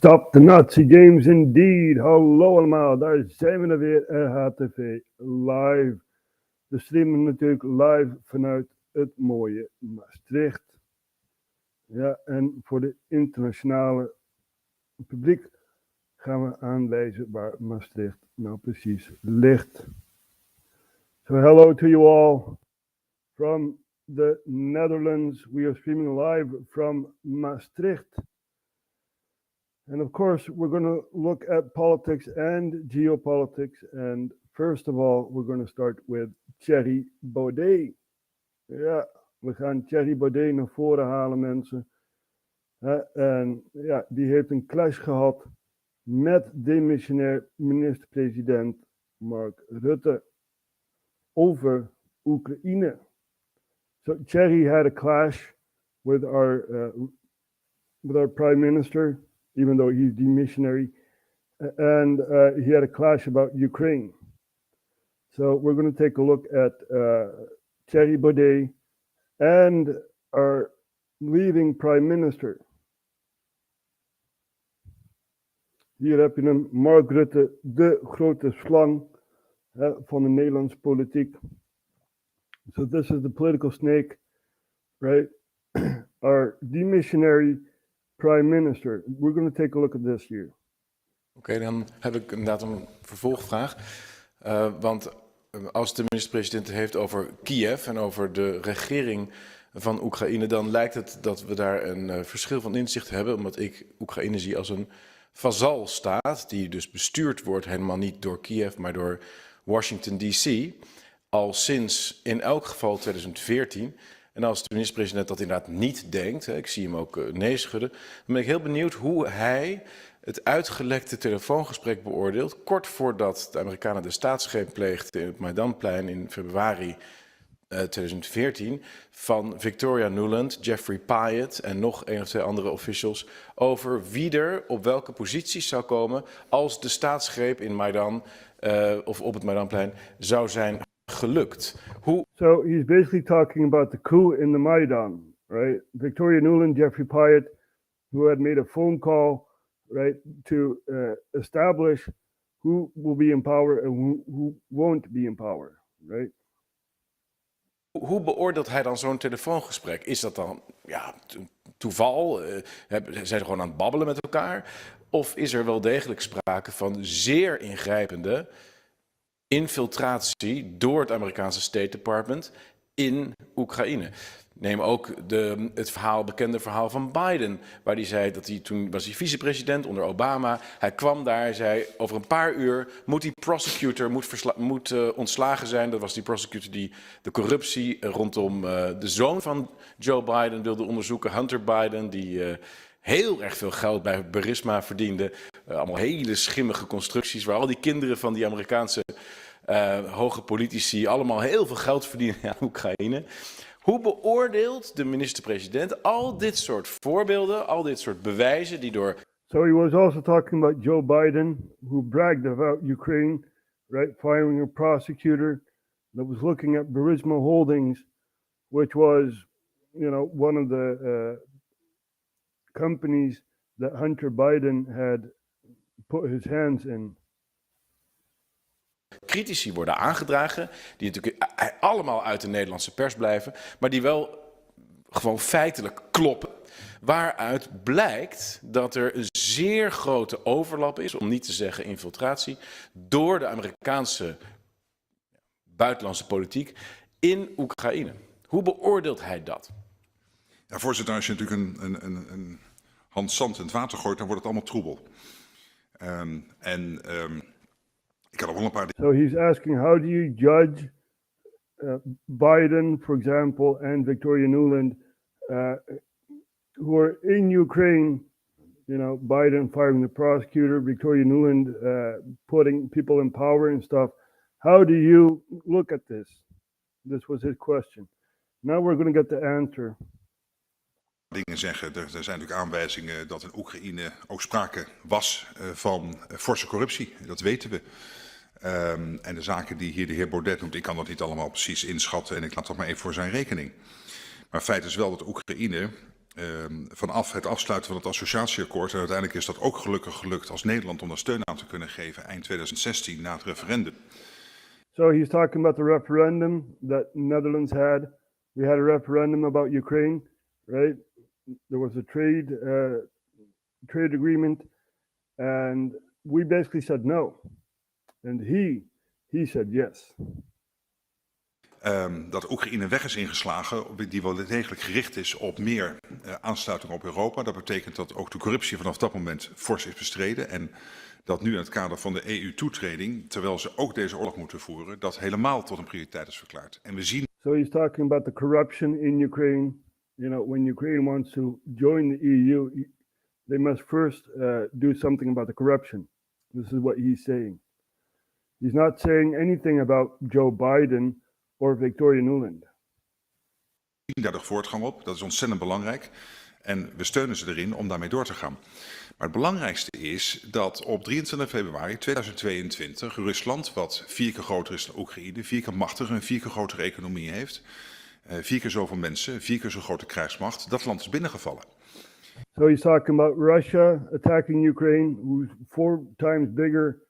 Stop the Nazi games indeed. Hallo allemaal, daar zijn we weer, RHTV Live. We streamen natuurlijk live vanuit het mooie Maastricht. Ja, en voor de internationale publiek gaan we aanwijzen waar Maastricht nou precies ligt. So hello to you all from the Netherlands. We are streaming live from Maastricht. And of course, we're going to look at politics and geopolitics. And first of all, we're going to start with Thierry Baudet. Ja, we gaan Thierry Baudet naar voren halen, mensen. En ja, die heeft een clash gehad met demissionair minister-president Mark Rutte over Oekraïne. So Thierry had a clash with our prime minister, even though he's demissionary, and he had a clash about Ukraine. So we're going to take a look at Thierry Baudet and our leading prime minister. Hier heb je hem, Mark Rutte, de grote slang van de Nederlandse politiek. So this is the political snake, right? Our demissionary prime minister. We're going to take a look at this here. Oké, dan heb ik inderdaad een vervolgvraag. Want als de minister-president het heeft over Kiev en over de regering van Oekraïne, dan lijkt het dat we daar een verschil van inzicht hebben, omdat ik Oekraïne zie als een vazalstaat, die dus bestuurd wordt helemaal niet door Kiev, maar door Washington D.C. al sinds in elk geval 2014. En als de minister-president dat inderdaad niet denkt, ik zie hem ook nee schudden, dan ben ik heel benieuwd hoe hij het uitgelekte telefoongesprek beoordeelt, kort voordat de Amerikanen de staatsgreep pleegden in het Maidanplein in februari 2014, van Victoria Nuland, Jeffrey Pyatt en nog 1 of 2 andere officials over wie er op welke posities zou komen als de staatsgreep in Maidan of op het Maidanplein zou zijn gelukt. So he's basically talking about the coup in the Maidan, right? Victoria Nuland, Jeffrey Pyatt, who had made a phone call, right, to establish who will be in power and who won't be in power, right? Hoe beoordeelt hij dan zo'n telefoongesprek? Is dat dan toeval? Zijn ze gewoon aan het babbelen met elkaar? Of is er wel degelijk sprake van zeer ingrijpende infiltratie door het Amerikaanse State Department in Oekraïne? Neem ook het bekende verhaal van Biden, waar hij zei dat toen was hij vicepresident onder Obama. Hij kwam daar, hij zei over een paar uur moet die prosecutor ontslagen zijn. Dat was die prosecutor die de corruptie rondom de zoon van Joe Biden wilde onderzoeken, Hunter Biden, die heel erg veel geld bij Burisma verdiende. Allemaal hele schimmige constructies waar al die kinderen van die Amerikaanse hoge politici allemaal heel veel geld verdienen aan Oekraïne. Hoe beoordeelt de minister-president al dit soort voorbeelden, al dit soort bewijzen die door... So he was also talking about Joe Biden, who bragged about Ukraine, right, firing a prosecutor that was looking at Burisma Holdings, which was, one of the companies that Hunter Biden had put his hands in. Critici worden aangedragen, die natuurlijk allemaal uit de Nederlandse pers blijven, maar die wel gewoon feitelijk kloppen. Waaruit blijkt dat er een zeer grote overlap is, om niet te zeggen infiltratie, door de Amerikaanse buitenlandse politiek in Oekraïne. Hoe beoordeelt hij dat? Ja, voorzitter, als je natuurlijk een hand zand in het water gooit, dan wordt het allemaal troebel. Ik had al wel een paar... So he's asking, how do you judge Biden, for example, and Victoria Nuland, who are in Ukraine, Biden firing the prosecutor, Victoria Nuland putting people in power and stuff. How do you look at this? This was his question. Now we're going to get the answer. Dingen zeggen, er zijn natuurlijk aanwijzingen dat in Oekraïne ook sprake was van forse corruptie. Dat weten we. En de zaken die hier de heer Baudet noemt, ik kan dat niet allemaal precies inschatten en ik laat dat maar even voor zijn rekening. Maar feit is wel dat Oekraïne vanaf het afsluiten van het associatieakkoord. En uiteindelijk is dat ook gelukkig gelukt als Nederland om daar steun aan te kunnen geven eind 2016 na het referendum. So he's talking about the referendum that Netherlands had. We had a referendum about Ukraine, right? There was a trade agreement, and we basically said no. And he said yes. Dat Oekraïne weg is ingeslagen, die wel degelijk gericht is op meer aansluiting op Europa. Dat betekent dat ook de corruptie vanaf dat moment fors is bestreden. En dat nu in het kader van de EU-toetreding, terwijl ze ook deze oorlog moeten voeren, dat helemaal tot een prioriteit is verklaard. En we zien. So he's talking about the corruption in Ukraine. You know, when Ukraine wants to join the EU, they must first do something about the corruption. This is what he's saying. He's not saying anything about Joe Biden or Victoria Nuland. We zien daar de voortgang op, dat is ontzettend belangrijk. En we steunen ze erin om daarmee door te gaan. Maar het belangrijkste is dat op 23 februari 2022 Rusland, wat 4 keer groter is dan Oekraïne, 4 keer machtiger en 4 keer grotere economie heeft, 4 keer zoveel mensen, 4 keer zo'n grote krijgsmacht, dat land is binnengevallen. So he's talking about Russia attacking Ukraine, who's 4 times bigger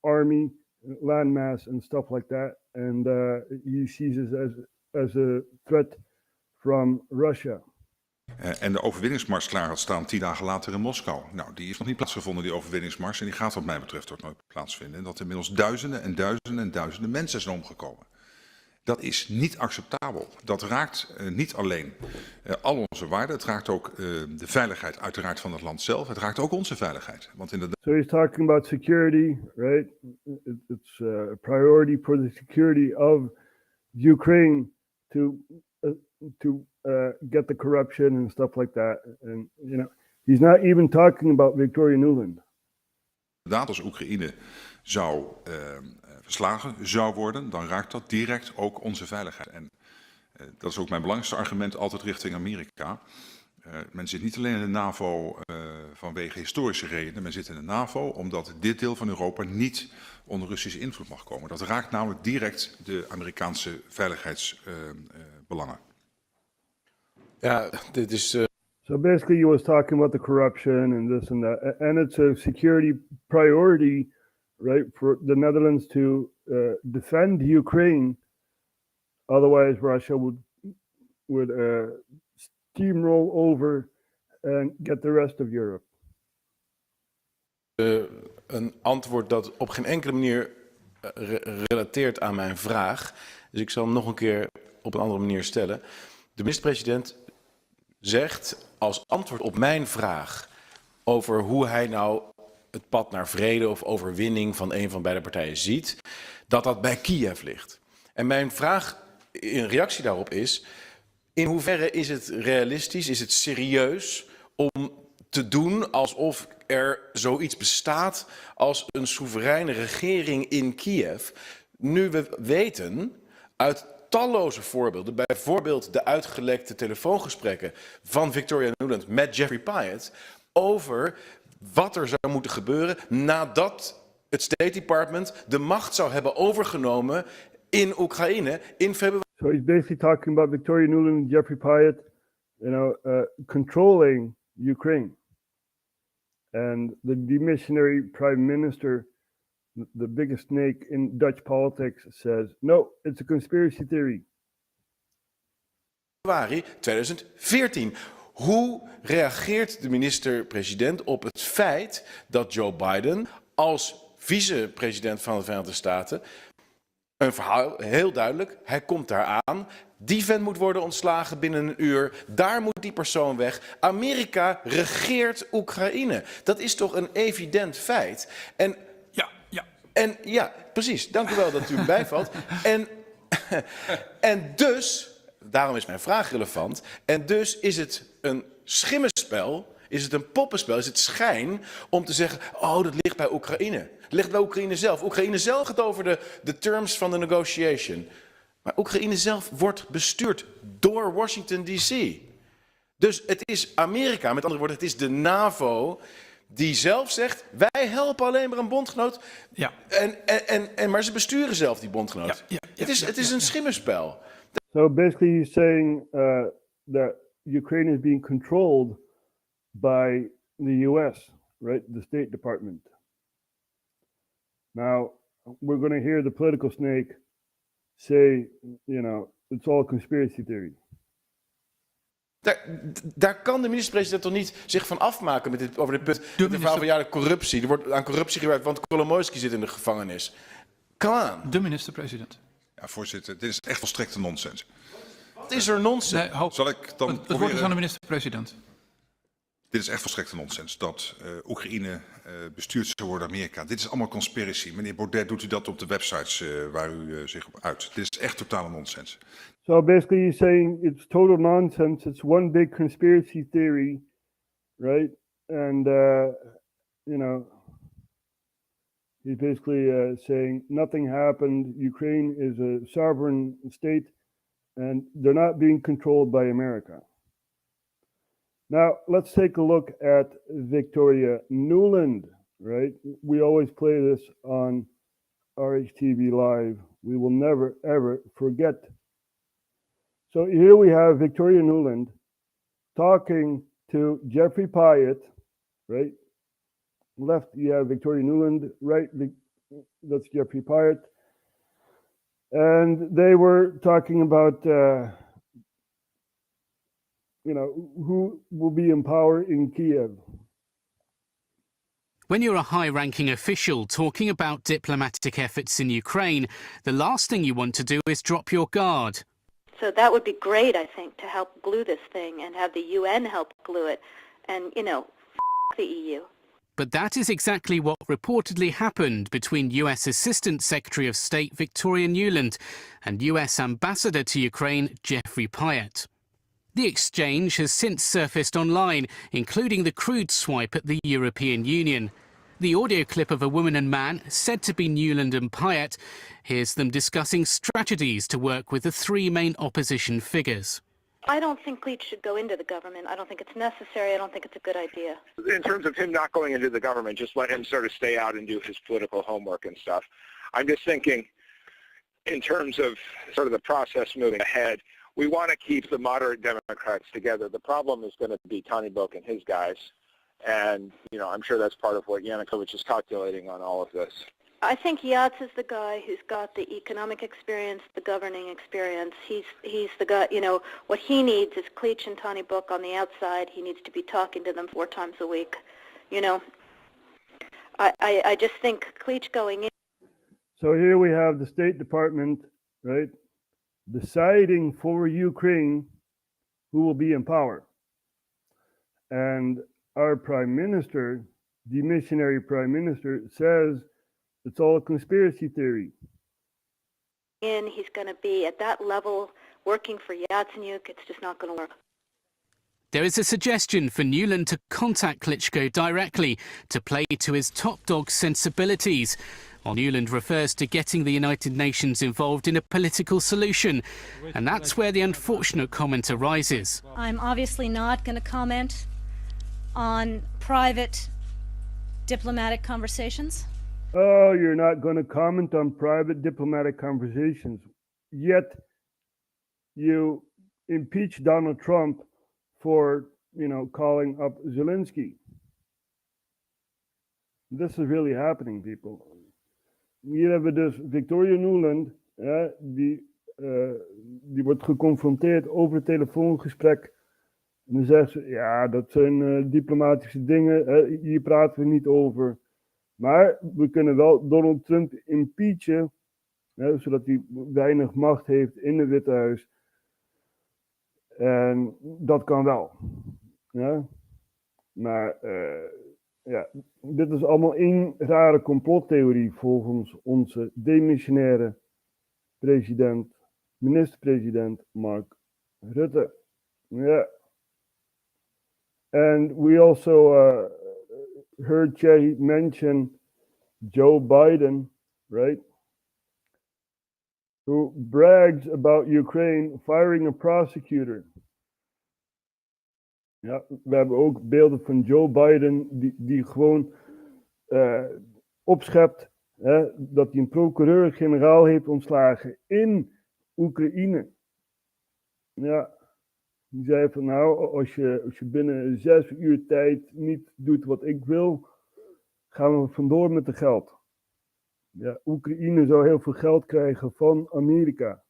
army, landmass and stuff like that. And he sees it as a threat from Russia. En de overwinningsmars klaar had staan 10 dagen later in Moskou. Nou, die is nog niet plaatsgevonden, die overwinningsmars. En die gaat wat mij betreft ook nooit plaatsvinden. En dat inmiddels duizenden en duizenden en duizenden mensen zijn omgekomen. Dat is niet acceptabel. Dat raakt niet alleen al onze waarden. Het raakt ook de veiligheid uiteraard van het land zelf. Het raakt ook onze veiligheid. Want inderdaad. So he's talking about security, right? It's a priority for the security of Ukraine to get the corruption and stuff like that. And you know, he's not even talking about Victoria Nuland. Inderdaad, als Oekraïne zou verslagen zou worden, dan raakt dat direct ook onze veiligheid. En dat is ook mijn belangrijkste argument altijd richting Amerika. Men zit niet alleen in de NAVO vanwege historische redenen. Men zit in de NAVO omdat dit deel van Europa niet onder Russische invloed mag komen. Dat raakt namelijk direct de Amerikaanse veiligheidsbelangen. Ja, dit is. So basically, he was talking about the corruption and this and that, and it's a security priority, right, for the Netherlands to defend Ukraine. Otherwise, Russia would steamroll over and get the rest of Europe. Een antwoord dat op geen enkele manier relateert aan mijn vraag. Dus ik zal hem nog een keer op een andere manier stellen. De minister-president zegt als antwoord op mijn vraag over hoe hij nou het pad naar vrede of overwinning van een van beide partijen ziet, dat dat bij Kiev ligt. En mijn vraag in reactie daarop is, in hoeverre is het realistisch, is het serieus om te doen alsof er zoiets bestaat als een soevereine regering in Kiev, nu we weten uit talloze voorbeelden, bijvoorbeeld de uitgelekte telefoongesprekken van Victoria Nuland met Jeffrey Pyatt over wat er zou moeten gebeuren nadat het State Department de macht zou hebben overgenomen in Oekraïne in februari. So he's basically talking about Victoria Nuland and Jeffrey Pyatt, controlling Ukraine. And the demissionary prime minister, the biggest snake in Dutch politics, says, no, it's a conspiracy theory. Februari 2014. Hoe reageert de minister-president op het feit dat Joe Biden als vice-president van de Verenigde Staten een verhaal, heel duidelijk, hij komt daar aan, die vent moet worden ontslagen binnen een uur, daar moet die persoon weg. Amerika regeert Oekraïne. Dat is toch een evident feit. En ja, precies, dank u wel dat u me bijvalt. En dus, daarom is mijn vraag relevant, en dus is het een schimmenspel, is het een poppenspel, is het schijn om te zeggen, oh, dat ligt bij Oekraïne. Het ligt bij Oekraïne zelf. Oekraïne zelf gaat over de terms van de negotiation. Maar Oekraïne zelf wordt bestuurd door Washington D.C. Dus het is Amerika, met andere woorden, het is de NAVO die zelf zegt, wij helpen alleen maar een bondgenoot. Ja. Maar ze besturen zelf die bondgenoot. Het is een schimmenspel. So basically he's saying that Ukraine is being controlled by the US, right? The State Department. Now, we're going to hear the political snake say, it's all conspiracy theory. Daar kan de minister-president toch niet zich van afmaken over dit punt. De verhaal van de corruptie. Er wordt aan corruptie gewerkt, want Kolomoisky zit in de gevangenis. Come on. De minister-president. Ja, voorzitter, dit is echt volstrekte nonsens. Wat is er nonsens? Nee, Zal ik dan het woord is aan de minister-president. Dit is echt volstrekte nonsens, dat Oekraïne bestuurd zou worden door Amerika. Dit is allemaal conspiracy. Meneer Baudet, doet u dat op de websites waar u zich op uit. Dit is echt totale nonsens. So basically you're saying it's total nonsense. It's one big conspiracy theory, right? And, he's basically saying nothing happened. Ukraine is a sovereign state and they're not being controlled by America. Now, let's take a look at Victoria Nuland, right? We always play this on RHTVLive. We will never, ever forget. So here we have Victoria Nuland talking to Jeffrey Pyatt, right? Left, you have Victoria Nuland, right? That's Jeffrey Pyatt. And they were talking about, who will be in power in Kiev. When you're a high-ranking official talking about diplomatic efforts in Ukraine, the last thing you want to do is drop your guard. So that would be great, I think, to help glue this thing and have the UN help glue it. And, the EU. But that is exactly what reportedly happened between US Assistant Secretary of State Victoria Nuland and US Ambassador to Ukraine Jeffrey Pyatt. The exchange has since surfaced online, including the crude swipe at the European Union. The audio clip of a woman and man, said to be Nuland and Pyatt, hears them discussing strategies to work with the three main opposition figures. I don't think Kleitsch should go into the government. I don't think it's necessary. I don't think it's a good idea. In terms of him not going into the government, just let him sort of stay out and do his political homework and stuff. I'm just thinking in terms of sort of the process moving ahead, we want to keep the moderate Democrats together. The problem is going to be Tony Book and his guys. And, I'm sure that's part of what Yanukovych is calculating on all of this. I think Yats is the guy who's got the economic experience, the governing experience. He's the guy, what he needs is Kleitsch and Tony Book on the outside. He needs to be talking to them 4 times a week. I just think Kleitsch going in. So here we have the State Department, right, deciding for Ukraine who will be in power. And our Prime Minister, the missionary Prime Minister, says it's all a conspiracy theory. He's going to be at that level working for Yatsenyuk. It's just not going to work. There is a suggestion for Nuland to contact Klitschko directly to play to his top dog sensibilities, while Nuland refers to getting the United Nations involved in a political solution. And that's where the unfortunate comment arises. I'm obviously not going to comment on private diplomatic conversations. Oh, you're not going to comment on private diplomatic conversations. Yet you impeach Donald Trump for, calling up Zelensky. This is really happening, people. Hier hebben we dus Victoria Nuland, die wordt geconfronteerd over het telefoongesprek. En dan zegt ze, ja, dat zijn diplomatische dingen, hier praten we niet over. Maar we kunnen wel Donald Trump impeachen, zodat hij weinig macht heeft in het Witte Huis. En dat kan wel. Ja? Maar dit is allemaal één rare complottheorie volgens onze demissionaire president, minister-president Mark Rutte. Yeah. And we also heard Jay mention Joe Biden, right? Who brags about Ukraine firing a prosecutor. Ja, we hebben ook beelden van Joe Biden die gewoon opschept dat hij een procureur-generaal heeft ontslagen in Oekraïne. Ja, Die zei van nou, als je binnen 6 uur tijd niet doet wat ik wil, gaan we vandoor met het geld. Ja, Oekraïne zou heel veel geld krijgen van Amerika.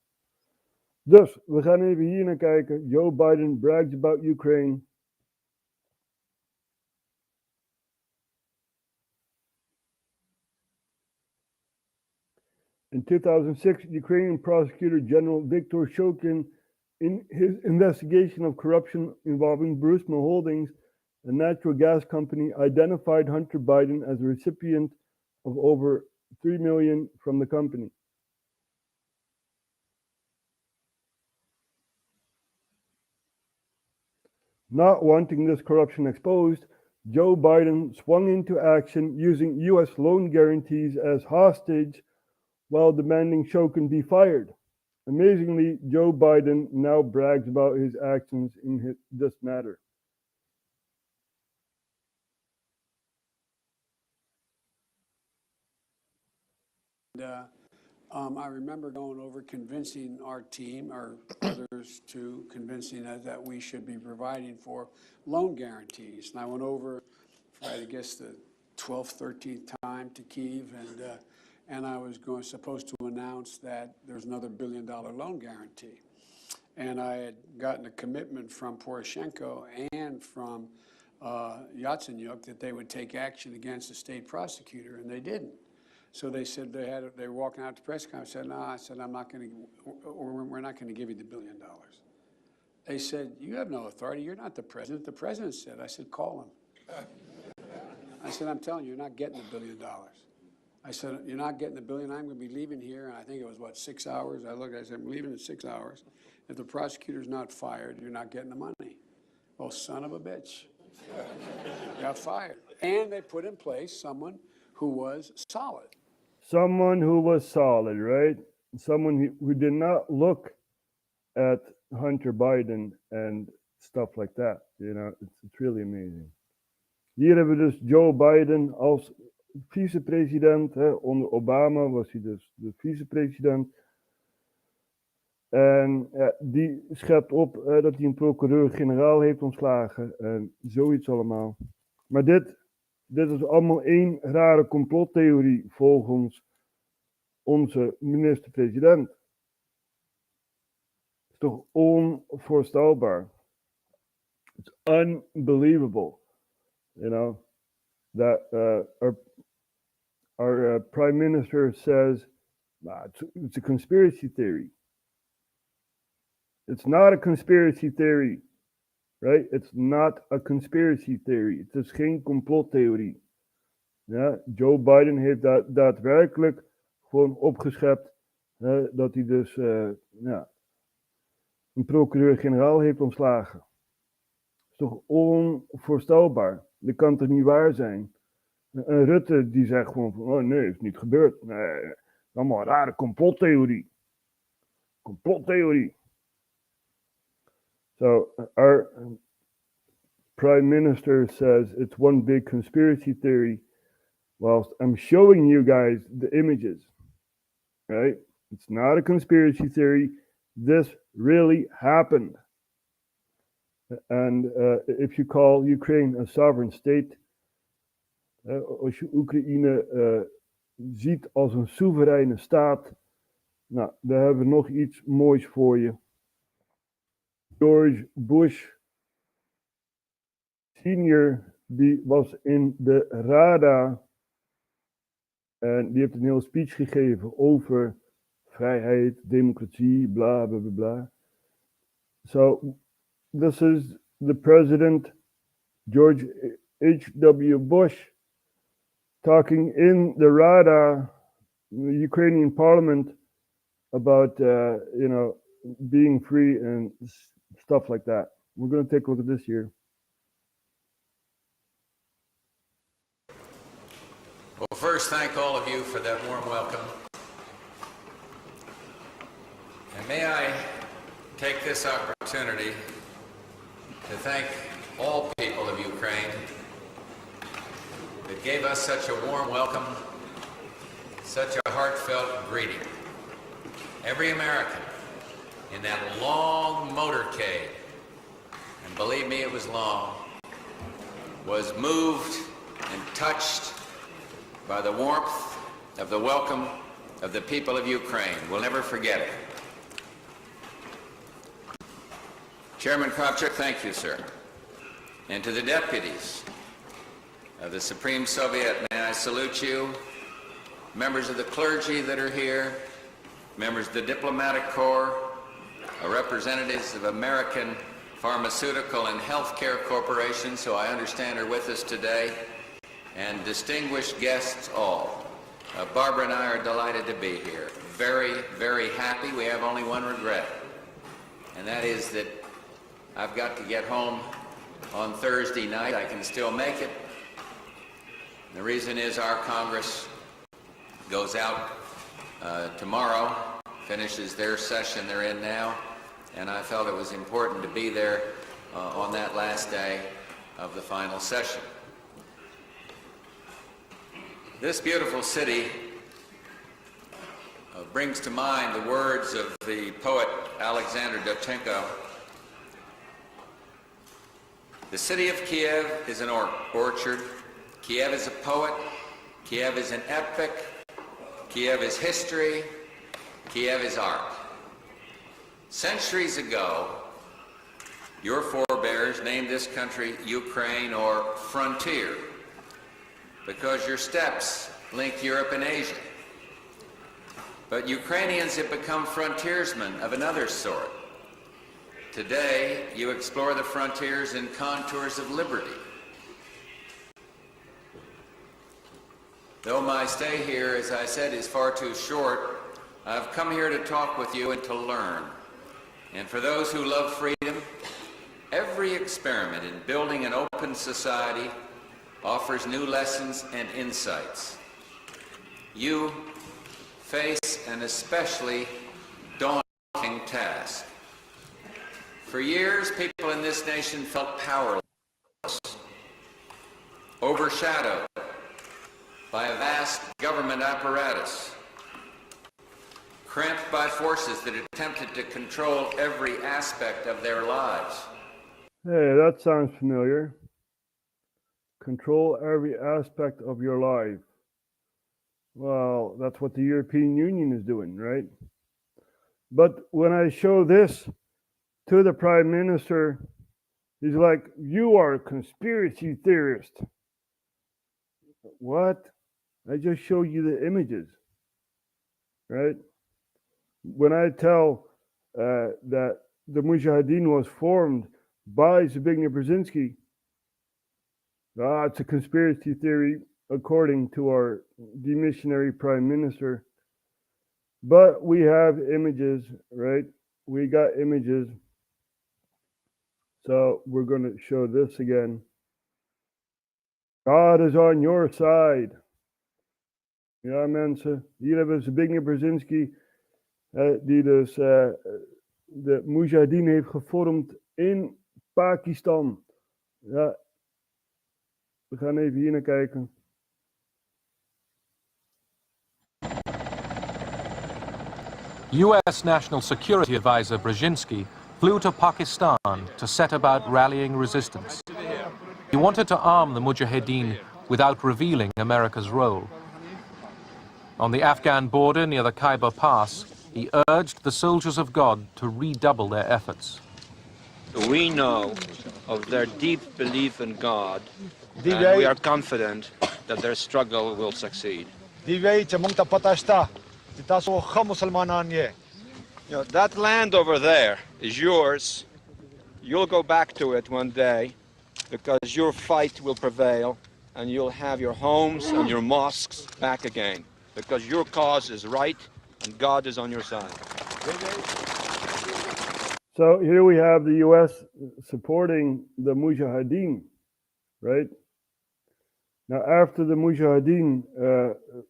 Dus, we gaan even hier naar kijken. Joe Biden brags about Ukraine. In 2006, Ukrainian Prosecutor General Viktor Shokin, in his investigation of corruption involving Burisma Holdings, a natural gas company, identified Hunter Biden as a recipient of over $3 million from the company. Not wanting this corruption exposed, Joe Biden swung into action using U.S. loan guarantees as hostage while demanding Shokin be fired. Amazingly, Joe Biden now brags about his actions in this matter. I remember going over convincing our team, or others, to convincing us that we should be providing for loan guarantees. And I went over for, I guess, the 12th, 13th time to Kyiv, and I was supposed to announce that there's another $1 billion loan guarantee. And I had gotten a commitment from Poroshenko and from Yatsenyuk that they would take action against the state prosecutor, and they didn't. So they said they were walking out to press conference. I said, no, I said, we're not going to give you the $1 billion. They said, you have no authority. You're not the president. The president said. I said, call him. I said, I'm telling you, you're not getting the $1 billion. I said, you're not getting the $1 billion. I'm going to be leaving here. And I think it was, 6 hours? I said, I'm leaving in 6 hours. If the prosecutor's not fired, you're not getting the money. Well, son of a bitch. Got fired. And they put in place someone who was solid. Someone who was solid, right? Someone who did not look at Hunter Biden and stuff like that. You know, it's really amazing. Hier hebben we dus Joe Biden als vicepresident. Onder Obama was hij dus de vicepresident. En die schept op dat hij een procureur-generaal heeft ontslagen. En zoiets allemaal. Maar dit is allemaal één rare complottheorie volgens onze minister-president. Het is toch onvoorstelbaar. It's unbelievable, you know, that our prime minister says, it's a conspiracy theory. It's not a conspiracy theory. Right? It's not a conspiracy theory. Het is geen complottheorie. Ja, Joe Biden heeft daadwerkelijk gewoon opgeschept dat hij dus een procureur-generaal heeft ontslagen. Dat is toch onvoorstelbaar. Dat kan toch niet waar zijn? En Rutte die zegt gewoon van, oh nee, is niet gebeurd. Nee, allemaal een rare complottheorie. Complottheorie. So our prime minister says it's one big conspiracy theory, whilst I'm showing you guys the images, right? It's not a conspiracy theory. This really happened. And if you call Ukraine a sovereign state, als je Oekraïne ziet als een soevereine staat, nou, daar hebben we nog iets moois voor je. George Bush senior, die was in de Rada en die heeft een heel speech gegeven over vrijheid, democratie, bla bla bla bla. So this is the president, George H.W. Bush, talking in the Rada, the Ukrainian parliament, about being free and stuff like that. We're going to take a look at this here. Well, first, thank all of you for that warm welcome. And may I take this opportunity to thank all people of Ukraine that gave us such a warm welcome, such a heartfelt greeting. Every American in that long motorcade and believe me, it was long, was moved and touched by the warmth of the welcome of the people of Ukraine. We'll never forget it. Chairman Kravchuk, thank you, sir. And to the deputies of the Supreme Soviet, may I salute you, members of the clergy that are here, members of the diplomatic corps, representatives of American pharmaceutical and healthcare corporations, who I understand are with us today, and distinguished guests all. Barbara and I are delighted to be here. Very, very happy. We have only one regret, and that is that I've got to get home on Thursday night. I can still make it. The reason is our Congress goes out tomorrow, finishes their session they're in now, and I felt it was important to be there on that last day of the final session. This beautiful city brings to mind the words of the poet Alexander Dovchenko. The city of Kiev is an orchard. Kiev is a poet. Kiev is an epic. Kiev is history. Kiev is art. Centuries ago, your forebears named this country Ukraine, or frontier, because your steppes linked Europe and Asia. But Ukrainians have become frontiersmen of another sort. Today, you explore the frontiers and contours of liberty. Though my stay here, as I said, is far too short, I've come here to talk with you and to learn. And for those who love freedom, every experiment in building an open society offers new lessons and insights. You face an especially daunting task. For years, people in this nation felt powerless, overshadowed by a vast government apparatus, cramped by forces that attempted to control every aspect of their lives. Hey, that sounds familiar. Control every aspect of your life. Well, that's what the European Union is doing, right? But when I show this to the Prime Minister, he's like, you are a conspiracy theorist. What? I just showed you the images, right? When I tell that the Mujahideen was formed by Zbigniew Brzezinski, it's a conspiracy theory according to our demissionary Prime Minister. But we have images, right? We got images. So we're going to show this again. God is on your side. Ja, mensen. Hier hebben we Zbigniew Brzezinski, die dus de Mujahideen heeft gevormd in Pakistan. Ja, we gaan even hier naar kijken. U.S. National Security Advisor Brzezinski flew to Pakistan to set about rallying resistance. He wanted to arm the Mujahideen without revealing America's role. On the Afghan border near the Khyber Pass, he urged the soldiers of God to redouble their efforts. We know of their deep belief in God, and we are confident that their struggle will succeed. You know, that land over there is yours. You'll go back to it one day because your fight will prevail and you'll have your homes and your mosques back again because your cause is right and God is on your side. So here we have the U.S. supporting the Mujahideen, right? Now, after the Mujahideen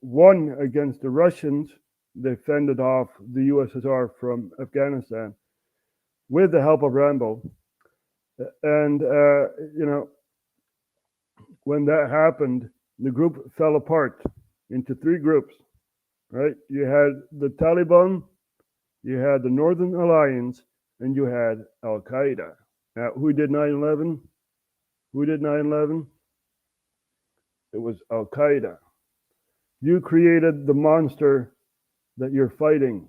won against the Russians, they fended off the USSR from Afghanistan with the help of Rambo. And, you know, when that happened, the group fell apart into three groups, right? You had the Taliban, you had the Northern Alliance, and you had Al-Qaeda. Now, who did 9/11? Who did 9/11? It was Al-Qaeda. You created the monster that you're fighting.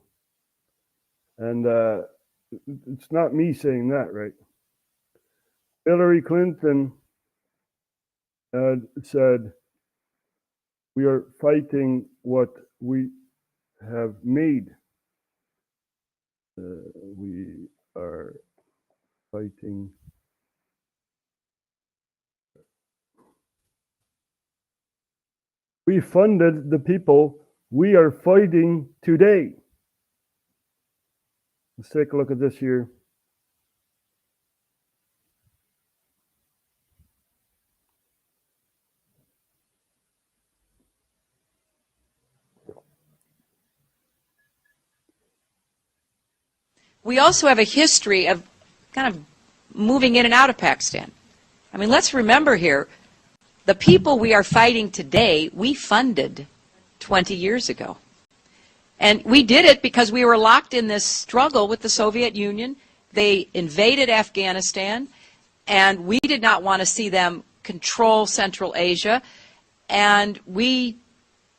And it's not me saying that, right? Hillary Clinton said, we are fighting what we have made. We are fighting. We funded the people we are fighting today. Let's take a look at this here. We also have a history of kind of moving in and out of Pakistan. I mean, let's remember here, the people we are fighting today, we funded 20 years ago. And we did it because we were locked in this struggle with the Soviet Union. They invaded Afghanistan, and we did not want to see them control Central Asia. And we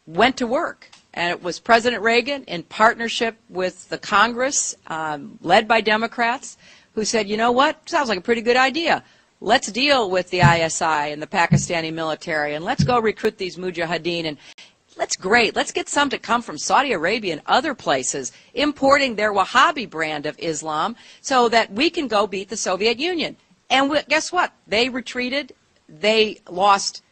went to work. And it was President Reagan in partnership with the Congress, led by Democrats, who said, you know what, sounds like a pretty good idea. Let's deal with the ISI and the Pakistani military, and let's go recruit these mujahideen. And let's get some to come from Saudi Arabia and other places, importing their Wahhabi brand of Islam so that we can go beat the Soviet Union. And guess what? They retreated. They lost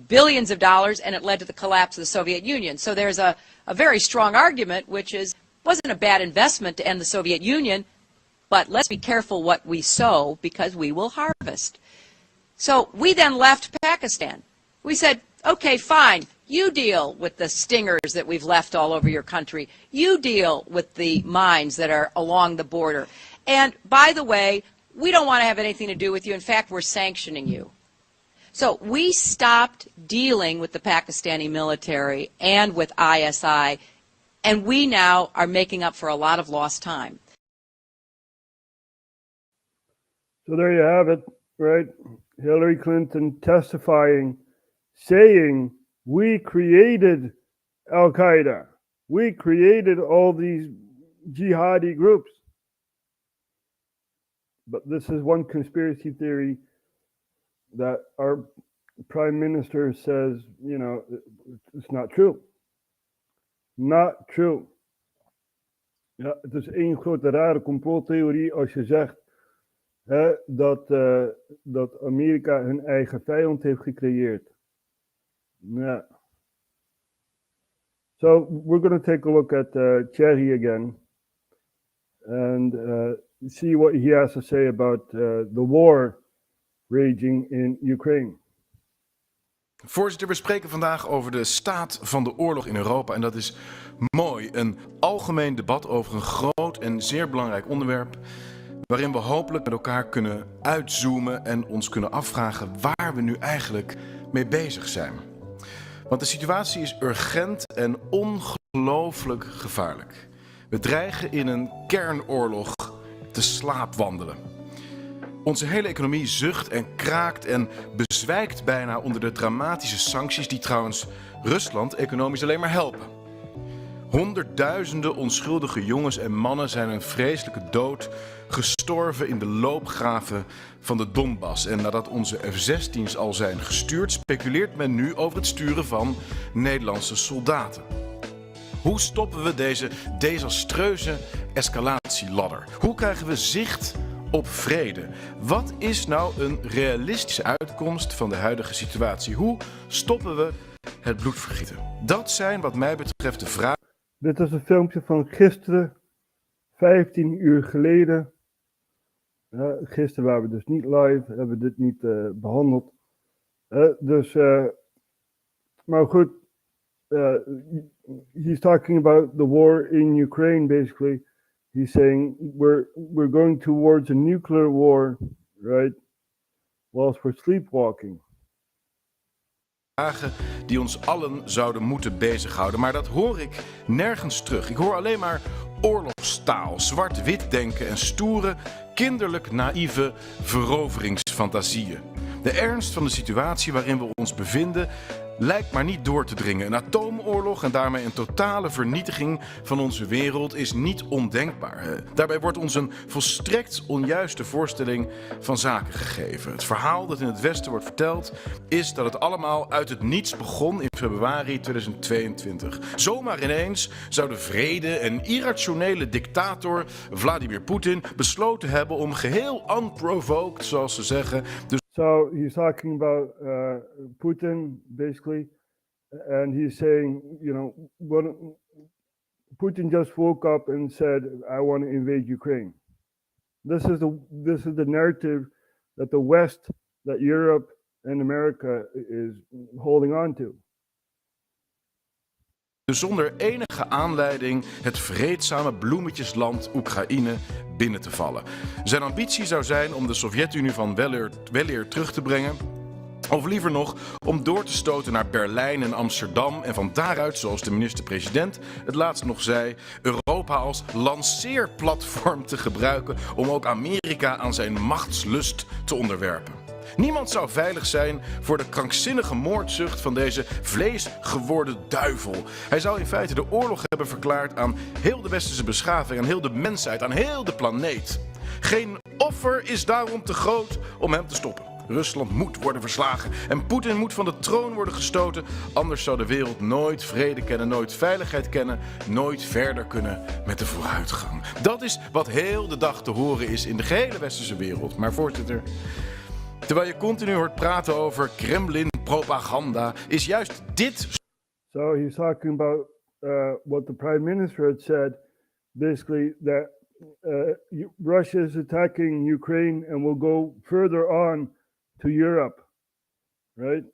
billions of dollars, and it led to the collapse of the Soviet Union. So there's a very strong argument, which is, wasn't a bad investment to end the Soviet Union, but let's be careful what we sow because we will harvest. So we then left Pakistan. We said, okay, fine, you deal with the stingers that we've left all over your country. You deal with the mines that are along the border. And by the way, we don't want to have anything to do with you. In fact, we're sanctioning you. So we stopped dealing with the Pakistani military and with ISI, and we now are making up for a lot of lost time. So there you have it, right? Hillary Clinton testifying, saying, we created Al-Qaeda. We created all these jihadi groups. But this is one conspiracy theory that our prime minister says, you know, it's not true. Not true. Ja, het is één grote rare complottheorie als je zegt dat Amerika hun eigen vijand heeft gecreëerd. Yeah. So we're going to take a look at Thierry again and see what he has to say about the war raging in Ukraine. Voorzitter, we spreken vandaag over de staat van de oorlog in Europa. En dat is mooi. Een algemeen debat over een groot en zeer belangrijk onderwerp, waarin we hopelijk met elkaar kunnen uitzoomen en ons kunnen afvragen waar we nu eigenlijk mee bezig zijn. Want de situatie is urgent en ongelooflijk gevaarlijk. We dreigen in een kernoorlog te slaapwandelen. Onze hele economie zucht en kraakt en bezwijkt bijna onder de dramatische sancties die trouwens Rusland economisch alleen maar helpen. Honderdduizenden onschuldige jongens en mannen zijn een vreselijke dood gestorven in de loopgraven van de Donbass. En nadat onze F-16's al zijn gestuurd, speculeert men nu over het sturen van Nederlandse soldaten. Hoe stoppen we deze desastreuze escalatieladder? Hoe krijgen we zicht op vrede? Wat is nou een realistische uitkomst van de huidige situatie? Hoe stoppen we het bloedvergieten? Dat zijn wat mij betreft de vragen. Dit is een filmpje van gisteren, 15 uur geleden. Gisteren waren we dus niet live, hebben we dit niet behandeld. Maar goed, he's talking about the war in Ukraine basically. He's saying we're going towards a nuclear war, right? Whilst we're sleepwalking. Vragen die ons allen zouden moeten bezighouden, maar dat hoor ik nergens terug. Ik hoor alleen maar oorlogstaal, zwart-wit denken en stoere, kinderlijk naïeve veroveringsfantasieën. De ernst van de situatie waarin we ons bevinden lijkt maar niet door te dringen. Een atoomoorlog en daarmee een totale vernietiging van onze wereld is niet ondenkbaar. Daarbij wordt ons een volstrekt onjuiste voorstelling van zaken gegeven. Het verhaal dat in het Westen wordt verteld is dat het allemaal uit het niets begon in februari 2022. Zomaar ineens zou de wrede en irrationele dictator Vladimir Poetin besloten hebben om geheel unprovoked, zoals ze zeggen, So he's talking about Putin, basically, and he's saying, Putin just woke up and said, "I want to invade Ukraine." This is the narrative that the West, that Europe and America is holding on to. Dus zonder enige aanleiding het vreedzame bloemetjesland Oekraïne binnen te vallen. Zijn ambitie zou zijn om de Sovjet-Unie van weleer terug te brengen. Of liever nog, om door te stoten naar Berlijn en Amsterdam en van daaruit, zoals de minister-president het laatst nog zei, Europa als lanceerplatform te gebruiken om ook Amerika aan zijn machtslust te onderwerpen. Niemand zou veilig zijn voor de krankzinnige moordzucht van deze vleesgeworden duivel. Hij zou in feite de oorlog hebben verklaard aan heel de westerse beschaving, aan heel de mensheid, aan heel de planeet. Geen offer is daarom te groot om hem te stoppen. Rusland moet worden verslagen en Poetin moet van de troon worden gestoten. Anders zou de wereld nooit vrede kennen, nooit veiligheid kennen, nooit verder kunnen met de vooruitgang. Dat is wat heel de dag te horen is in de gehele westerse wereld. Maar voorzitter, terwijl je continu hoort praten over Kremlin-propaganda, is juist dit. So he's talking about what the prime minister had said, basically that Russia is attacking Ukraine and will go further on to Europe, right?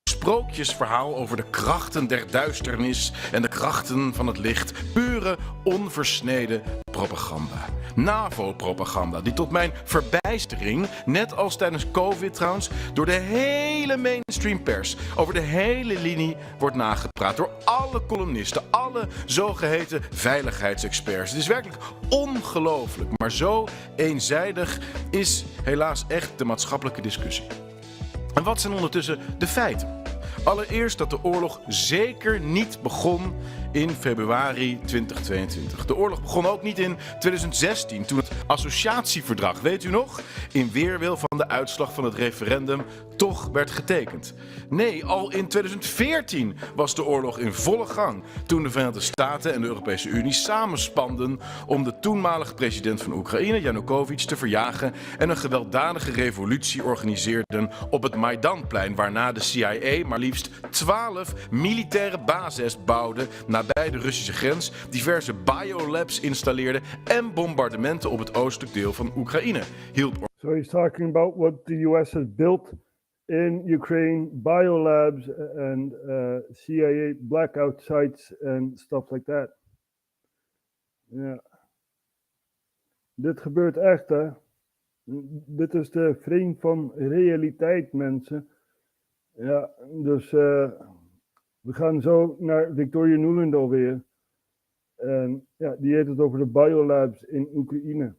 Sprookjesverhaal over de krachten der duisternis en de krachten van het licht. Pure, onversneden propaganda. NAVO-propaganda, die tot mijn verbijstering, net als tijdens COVID trouwens, door de hele mainstream pers, over de hele linie wordt nagepraat. Door alle columnisten, alle zogeheten veiligheidsexperts. Het is werkelijk ongelooflijk, maar zo eenzijdig is helaas echt de maatschappelijke discussie. En wat zijn ondertussen de feiten? Allereerst dat de oorlog zeker niet begon in februari 2022. De oorlog begon ook niet in 2016, toen het associatieverdrag, weet u nog, in weerwil van de uitslag van het referendum toch werd getekend. Nee, al in 2014 was de oorlog in volle gang, toen de Verenigde Staten en de Europese Unie samenspanden om de toenmalige president van Oekraïne, Janukovic, te verjagen en een gewelddadige revolutie organiseerden op het Maidanplein, waarna de CIA maar liefst 12 militaire bases bouwde nabij de Russische grens, diverse biolabs installeerde en bombardementen op het oostelijk deel van Oekraïne hielp. So he's talking about what the US has built in Ukraine, biolabs and CIA blackout sites and stuff like that. Ja. Dit gebeurt echt, hè. Dit is de frame van realiteit, mensen. Ja, dus we gaan zo naar Victoria Nuland alweer. En ja, die heeft het over de biolabs in Oekraïne.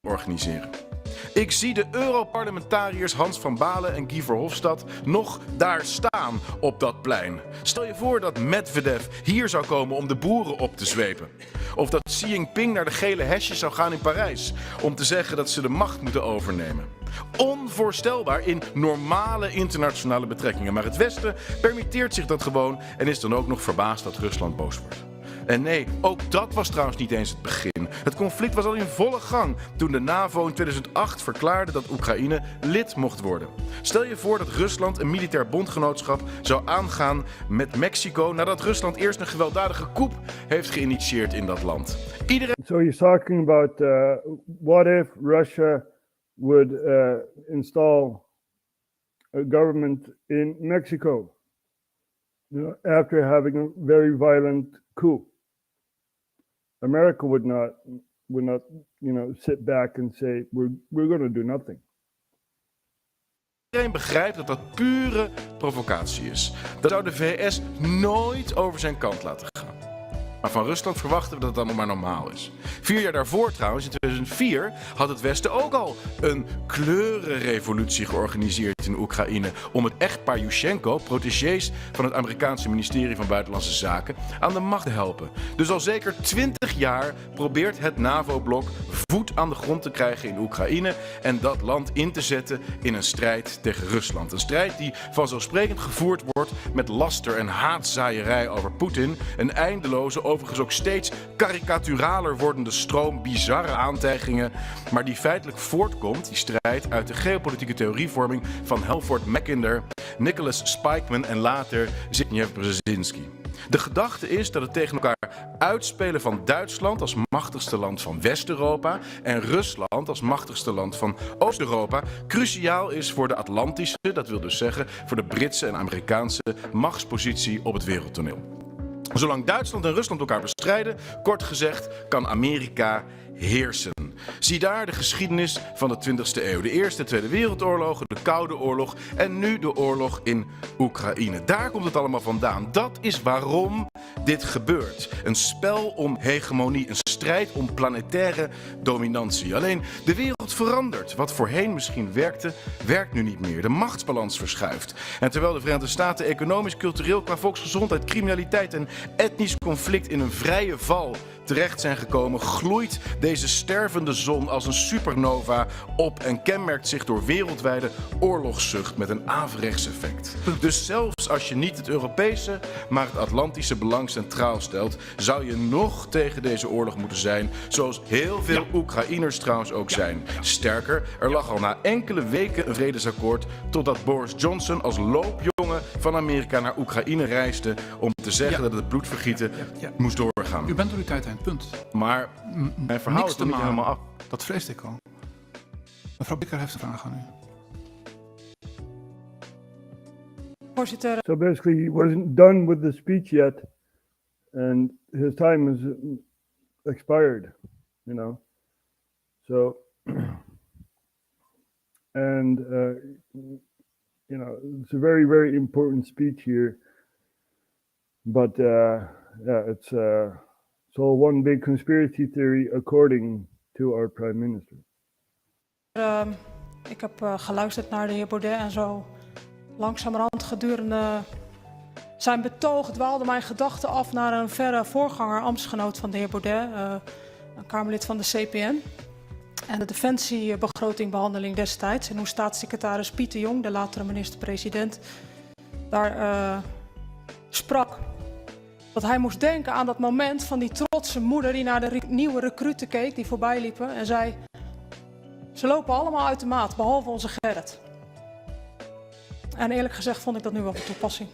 Organiseren. Ik zie de Europarlementariërs Hans van Balen en Guy Verhofstadt nog daar staan op dat plein. Stel je voor dat Medvedev hier zou komen om de boeren op te zwepen. Of dat Xi Jinping naar de gele hesjes zou gaan in Parijs om te zeggen dat ze de macht moeten overnemen. Onvoorstelbaar in normale internationale betrekkingen. Maar het Westen permitteert zich dat gewoon en is dan ook nog verbaasd dat Rusland boos wordt. En nee, ook dat was trouwens niet eens het begin. Het conflict was al in volle gang toen de NAVO in 2008 verklaarde dat Oekraïne lid mocht worden. Stel je voor dat Rusland een militair bondgenootschap zou aangaan met Mexico nadat Rusland eerst een gewelddadige coup heeft geïnitieerd in dat land. So he's talking about what if Russia would install a government in Mexico after having a very violent coup. America would not, sit back and say we're going to do nothing. Iedereen begrijpt dat dat pure provocatie is. Dat zou de VS nooit over zijn kant laten gaan. Maar van Rusland verwachten we dat het allemaal maar normaal is. 4 jaar daarvoor trouwens, in 2004, had het Westen ook al een kleurenrevolutie georganiseerd in Oekraïne om het echtpaar Yushchenko, protégés van het Amerikaanse ministerie van Buitenlandse Zaken, aan de macht te helpen. Dus al zeker 20 jaar probeert het NAVO-blok voet aan de grond te krijgen in Oekraïne en dat land in te zetten in een strijd tegen Rusland. Een strijd die vanzelfsprekend gevoerd wordt met laster en haatzaaierij over Poetin, een eindeloze, overigens ook steeds karikaturaler wordende stroom bizarre aantijgingen, maar die feitelijk voortkomt, die strijd, uit de geopolitieke theorievorming van Halford Mackinder, Nicholas Spikeman en later Zbigniew Brzezinski. De gedachte is dat het tegen elkaar uitspelen van Duitsland als machtigste land van West-Europa en Rusland als machtigste land van Oost-Europa cruciaal is voor de Atlantische, dat wil dus zeggen voor de Britse en Amerikaanse machtspositie op het wereldtoneel. Zolang Duitsland en Rusland elkaar bestrijden, kort gezegd, kan Amerika heersen. Zie daar de geschiedenis van de 20e eeuw. De Eerste en Tweede Wereldoorlogen, de Koude Oorlog en nu de oorlog in Oekraïne. Daar komt het allemaal vandaan. Dat is waarom dit gebeurt. Een spel om hegemonie, een strijd om planetaire dominantie. Alleen de wereld verandert. Wat voorheen misschien werkte, werkt nu niet meer. De machtsbalans verschuift. En terwijl de Verenigde Staten economisch, cultureel, qua volksgezondheid, criminaliteit en etnisch conflict in een vrije val terecht zijn gekomen, gloeit deze stervende zon als een supernova op en kenmerkt zich door wereldwijde oorlogszucht met een averechts effect. Dus zelfs als je niet het Europese, maar het Atlantische belang centraal stelt, zou je nog tegen deze oorlog moeten zijn, zoals heel veel Oekraïners trouwens ook zijn. Sterker, er lag al na enkele weken een vredesakkoord totdat Boris Johnson als loopjongen van Amerika naar Oekraïne reisde om te zeggen dat het bloedvergieten moest doorgaan. U bent door uw tijd heen, punt. Maar mijn verhaal is nog niet helemaal af. Dat vreesde ik al. Mevrouw Bikker heeft een vraag aan u. Voorzitter. So basically, he wasn't done with the speech yet, and his time is expired, you know. So, and you know, it's a very, very important speech here, but yeah, it's all one big conspiracy theory, according to our prime minister. Ik heb geluisterd naar de heer Baudet en zo langzamerhand gedurende zijn betoog dwaalde mijn gedachten af naar een verre voorganger, ambtsgenoot van de heer Baudet, een Kamerlid van de CPN. En de defensiebegrotingbehandeling destijds en hoe staatssecretaris Piet de Jong, de latere minister-president, daar sprak. Dat hij moest denken aan dat moment van die trotse moeder die naar de nieuwe recruten keek, die voorbij liepen en zei: ze lopen allemaal uit de maat, behalve onze Gerrit. En eerlijk gezegd vond ik dat nu wel van toepassing.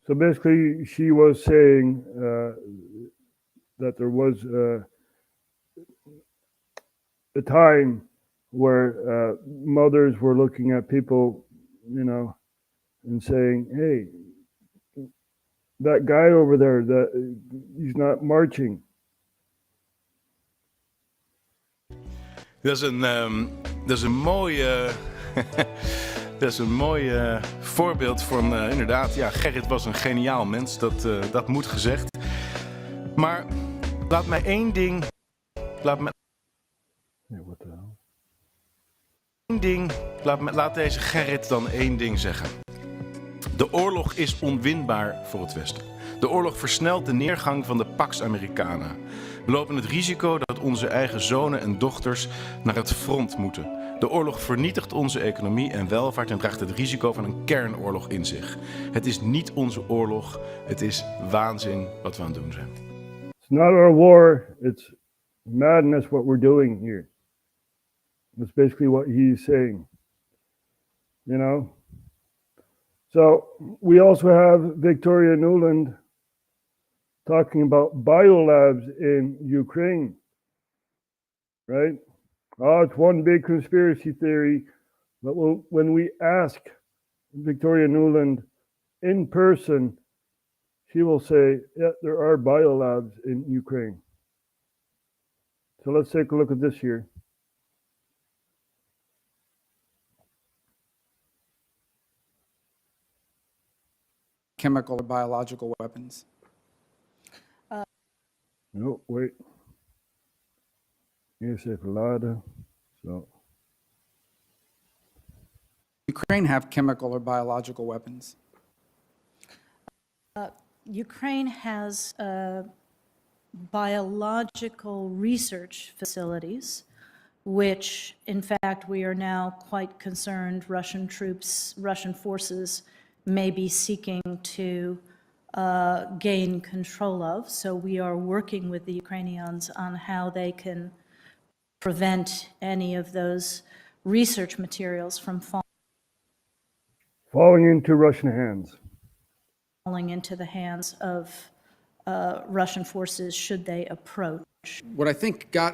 So basically, she was saying that there was a time where mothers were looking at people, you know, and saying, "Hey, that guy over there, he's not marching." Dat is een mooie. Dat is een mooi voorbeeld van inderdaad, ja, Gerrit was een geniaal mens, dat moet gezegd. Maar laat mij één ding. Laat deze Gerrit dan één ding zeggen. De oorlog is onwinbaar voor het Westen. De oorlog versnelt de neergang van de Pax Americana. We lopen het risico dat onze eigen zonen en dochters naar het front moeten. De oorlog vernietigt onze economie en welvaart en draagt het risico van een kernoorlog in zich. Het is niet onze oorlog, het is waanzin wat we aan het doen zijn. It's not our war, it's madness what we're doing here. That's basically what he's saying. You know? So we also have Victoria Nuland talking about biolabs in Ukraine, right? Oh, it's one big conspiracy theory. But when we ask Victoria Nuland in person, she will say, yeah, there are biolabs in Ukraine. So let's take a look at this here. chemical or biological weapons? No, wait. Eerst even laden. Zo. Ukraine have chemical or biological weapons? Ukraine has biological research facilities, which, in fact, we are now quite concerned Russian forces may be seeking to gain control of. So we are working with the Ukrainians on how they can prevent any of those research materials from falling into Russian hands. Falling into the hands of Russian forces should they approach. What I think got...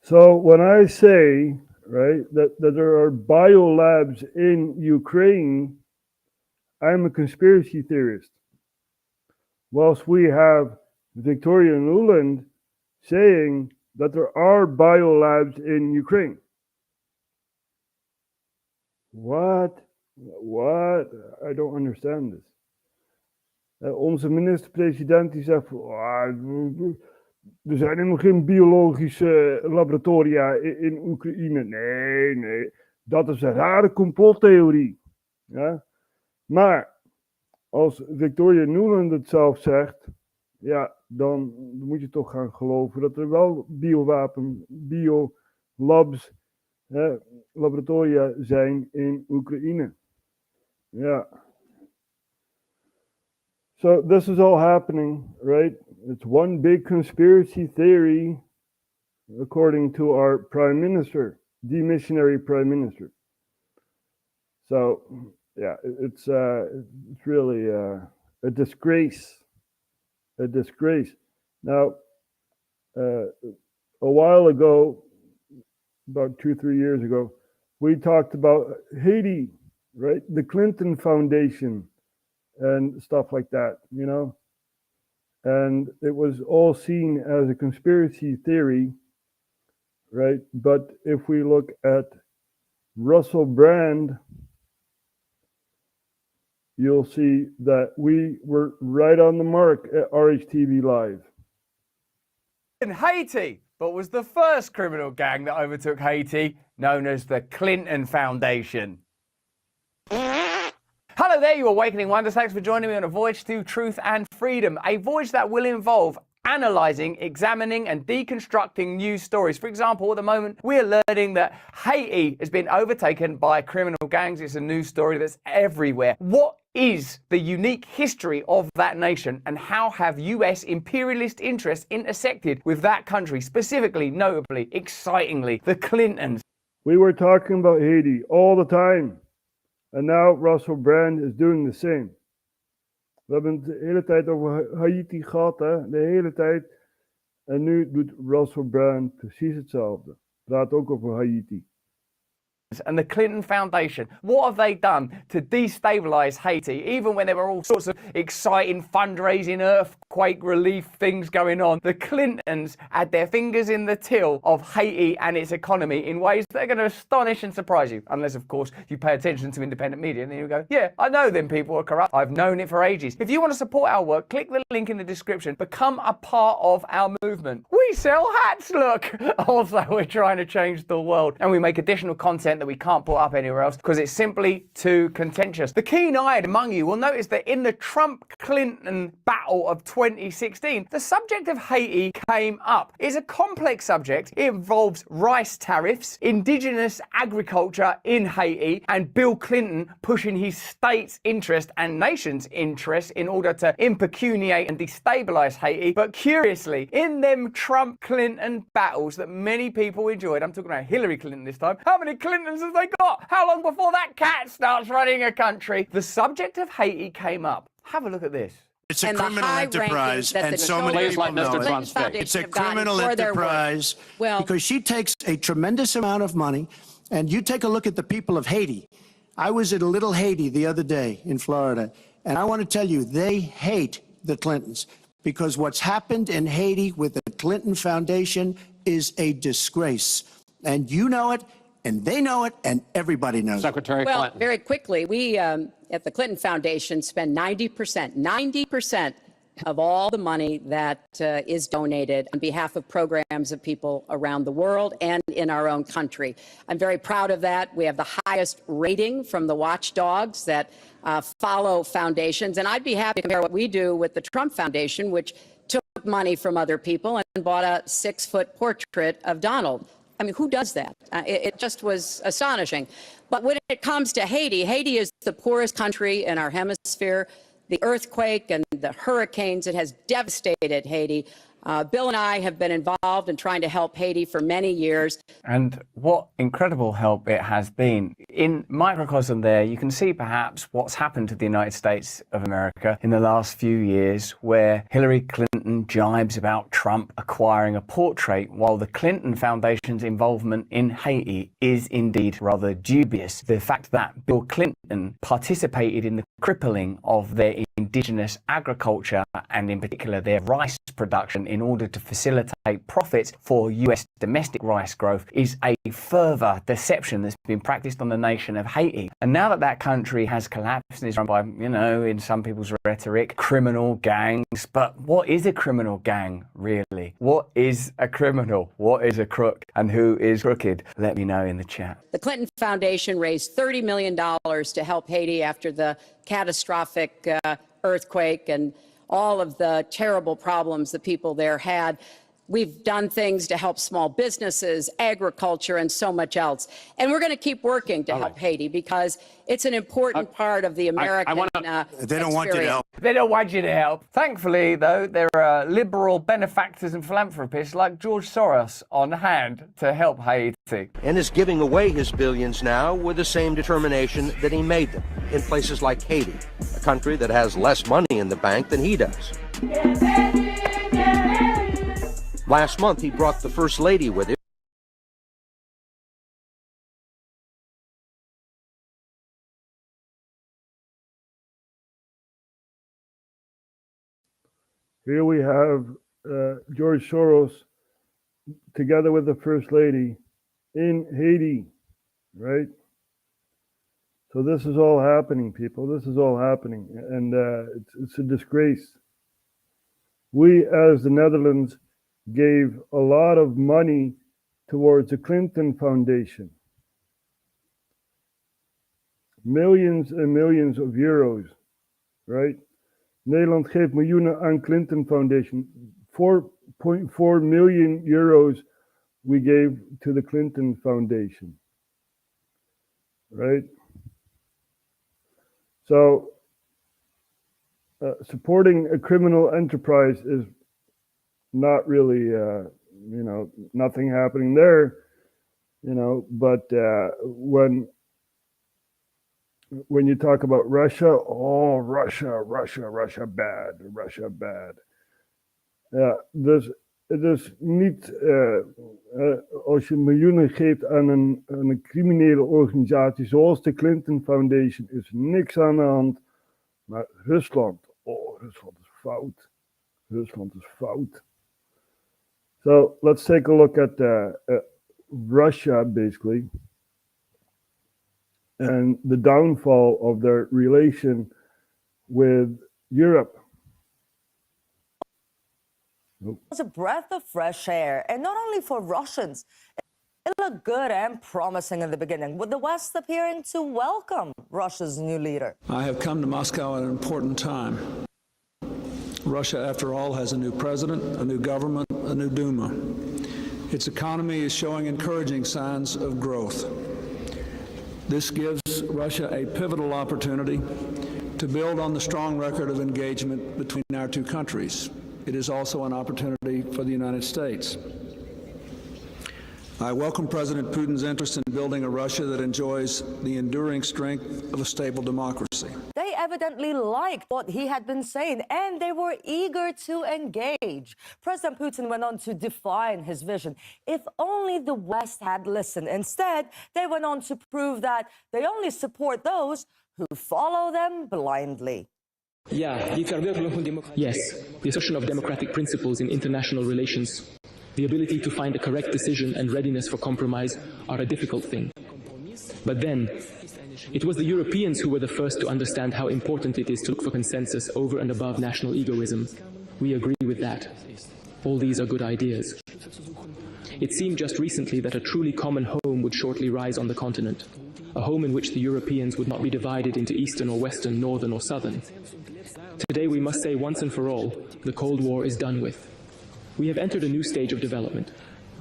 So when I say, right, that there are biolabs in Ukraine, I'm a conspiracy theorist. Whilst we have Victoria Nuland saying that there are biolabs in Ukraine. What? I don't understand this. Onze minister-president die zegt, er zijn helemaal geen biologische laboratoria in Oekraïne. Nee, dat is een rare complottheorie. Ja? Maar als Victoria Nuland het zelf zegt, ja, dan moet je toch gaan geloven dat er wel biolabs, laboratoria zijn in Oekraïne. Ja. So this is all happening, right? It's one big conspiracy theory, according to our prime minister, demissionary prime minister. So, yeah, it's really a disgrace. A disgrace. Now, a while ago, about 2-3 years ago, we talked about Haiti, right? The Clinton Foundation and stuff like that, you know? And it was all seen as a conspiracy theory, right? But if we look at Russell Brand, you'll see that we were right on the mark at RHTVLive. In Haiti, but was the first criminal gang that overtook Haiti, known as the Clinton Foundation. Hello there, you Awakening Wonders. Thanks for joining me on a voyage to truth and freedom. A voyage that will involve analysing, examining and deconstructing news stories. For example, at the moment, we are learning that Haiti has been overtaken by criminal gangs. It's a news story that's everywhere. What is the unique history of that nation, and how have US imperialist interests intersected with that country, specifically, notably, excitingly, the Clintons? We were talking about Haiti all the time. And now Russell Brand is doing the same. We hebben het de hele tijd over Haiti gehad, hè? De hele tijd. En nu doet Russell Brand precies hetzelfde. Praat ook over Haiti. And the Clinton Foundation, what have they done to destabilise Haiti, even when there were all sorts of exciting fundraising, earthquake relief things going on? The Clintons had their fingers in the till of Haiti and its economy in ways that are going to astonish and surprise you, unless, of course, you pay attention to independent media and then you go, yeah, I know them people are corrupt. I've known it for ages. If you want to support our work, click the link in the description. Become a part of our movement. We sell hats, look! Also, we're trying to change the world, and we make additional content that we can't put up anywhere else because it's simply too contentious. The keen-eyed among you will notice that in the Trump-Clinton battle of 2016, the subject of Haiti came up. It's a complex subject. It involves rice tariffs, indigenous agriculture in Haiti, and Bill Clinton pushing his state's interest and nation's interest in order to impecuniate and destabilize Haiti. But curiously, in them Trump-Clinton battles that many people enjoyed, I'm talking about Hillary Clinton this time, how many Clintons have they got? How long before that cat starts running a country? The subject of Haiti came up. Have a look at this. It's a criminal enterprise, and so many people know it. It's a criminal enterprise because she takes a tremendous amount of money, and you take a look at the people of Haiti. I was at a little Haiti the other day in Florida, and I want to tell you, they hate the Clintons because what's happened in Haiti with the Clinton Foundation is a disgrace. And you know it, and they know it, and everybody knows Secretary it. Well, very quickly, we at the Clinton Foundation spend 90% of all the money that is donated on behalf of programs of people around the world and in our own country. I'm very proud of that. We have the highest rating from the watchdogs that follow foundations, and I'd be happy to compare what we do with the Trump Foundation, which took money from other people and bought a 6-foot portrait of Donald. I mean, who does that? It just was astonishing. But when it comes to Haiti, Haiti is the poorest country in our hemisphere. The earthquake and the hurricanes, it has devastated Haiti. Bill and I have been involved in trying to help Haiti for many years. And what incredible help it has been. In microcosm there, you can see perhaps what's happened to the United States of America in the last few years, where Hillary Clinton jibes about Trump acquiring a portrait, while the Clinton Foundation's involvement in Haiti is indeed rather dubious. The fact that Bill Clinton participated in the crippling of their indigenous agriculture, and in particular their rice production, in order to facilitate profits for US domestic rice growth, is a further deception that's been practiced on the nation of Haiti. And now that that country has collapsed and is run by, you know, in some people's rhetoric, criminal gangs. But what is a criminal gang, really? What is a criminal? What is a crook? And who is crooked? Let me know in the chat. The Clinton Foundation raised $30 million to help Haiti after the catastrophic earthquake and all of the terrible problems the people there had. We've done things to help small businesses, agriculture, and so much else. And we're going to keep working to help Haiti because it's an important part of the American They don't want you to help. They don't want you to help. Thankfully, though, there are liberal benefactors and philanthropists like George Soros on hand to help Haiti. And is giving away his billions now with the same determination that he made them in places like Haiti, a country that has less money in the bank than he does. Last month, he brought the First Lady with him. Here we have George Soros together with the First Lady in Haiti, right? So this is all happening, people. This is all happening, and it's a disgrace. We, as the Netherlands, gave a lot of money towards the Clinton Foundation. Millions and millions of euros, right? Nederland geeft miljoenen aan Clinton Foundation. 4.4 million euros we gave to the Clinton Foundation, right? So supporting a criminal enterprise is not really, nothing happening there, but when you talk about Russia, oh, Russia bad. Ja, dus het is niet, als je miljoenen geeft aan een criminele organisatie zoals de Clinton Foundation, is niks aan de hand. Maar Rusland, Rusland is fout. Rusland is fout. So let's take a look at Russia, basically, and the downfall of their relation with Europe. It was a breath of fresh air, and not only for Russians. It looked good and promising in the beginning, with the West appearing to welcome Russia's new leader. I have come to Moscow at an important time. Russia, after all, has a new president, a new government, a new Duma. Its economy is showing encouraging signs of growth. This gives Russia a pivotal opportunity to build on the strong record of engagement between our two countries. It is also an opportunity for the United States. I welcome President Putin's interest in building a Russia that enjoys the enduring strength of a stable democracy. They evidently liked what he had been saying, and they were eager to engage. President Putin went on to define his vision. If only the West had listened. Instead, they went on to prove that they only support those who follow them blindly. Yes, the assertion of democratic principles in international relations The ability to find a correct decision and readiness for compromise are a difficult thing. But then, it was the Europeans who were the first to understand how important it is to look for consensus over and above national egoism. We agree with that. All these are good ideas. It seemed just recently that a truly common home would shortly rise on the continent, a home in which the Europeans would not be divided into Eastern or Western, Northern or Southern. Today we must say once and for all, the Cold War is done with. We have entered a new stage of development.